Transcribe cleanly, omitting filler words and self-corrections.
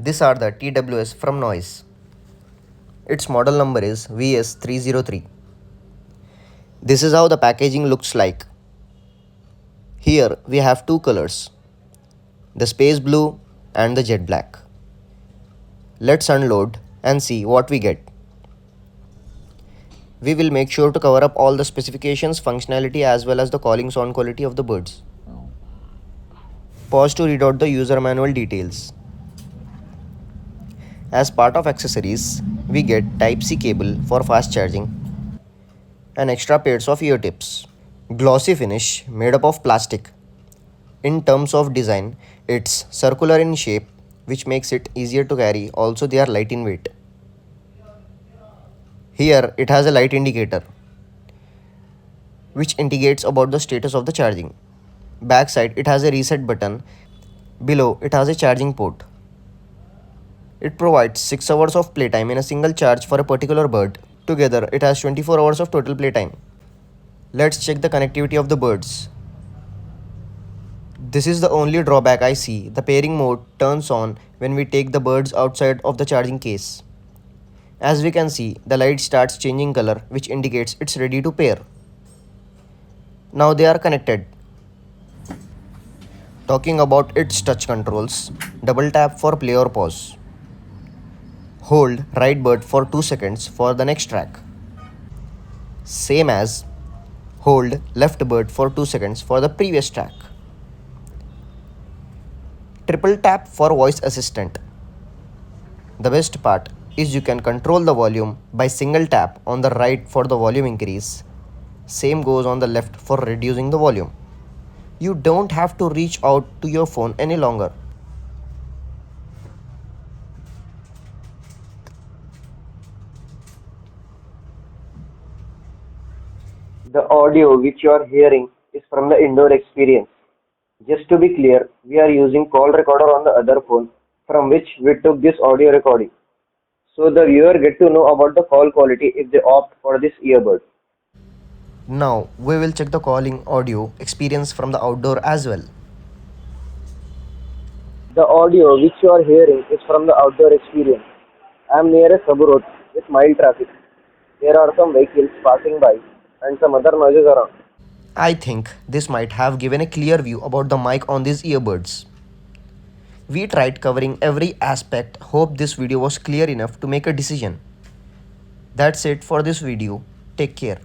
These are the TWS from Noise. Its model number is VS303. This is how the packaging looks like. Here we have two colors, the space blue and the jet black. Let's unload and see what we get. We will make sure to cover up all the specifications, functionality as well as the calling sound quality of the buds. Pause to read out the user manual details. As part of accessories, we get Type-C cable for fast charging and extra pairs of ear tips. Glossy finish made up of plastic. In terms of design, it's circular in shape, which makes it easier to carry. Also, they are light in weight. Here it has a light indicator, which indicates about the status of the charging. Backside it has a reset button. Below it has a charging port. It provides 6 hours of playtime in a single charge for a particular bird. Together it has 24 hours of total playtime. Let's check the connectivity of the birds. This is the only drawback I see. The pairing mode turns on when we take the birds outside of the charging case. As we can see, the light starts changing color, which indicates it's ready to pair. Now they are connected. Talking about its touch controls, double tap for play or pause. Hold right bird for 2 seconds for the next track. Same as hold left bird for 2 seconds for the previous track. Triple tap for voice assistant. The best part is you can control the volume by single tap on the right for the volume increase. Same goes on the left for reducing the volume. You don't have to reach out to your phone any longer. The audio which you are hearing is from the indoor experience. Just to be clear, we are using call recorder on the other phone from which we took this audio recording. So the viewer get to know about the call quality if they opt for this earbud. Now we will check the calling audio experience from the outdoor as well. The audio which you are hearing is from the outdoor experience. I am near a suburb with mild traffic. There are some vehicles passing by and some other noises around. I think this might have given a clear view about the mic on these earbuds. We tried covering every aspect. Hope this video was clear enough to make a decision. That's it for this video. Take care.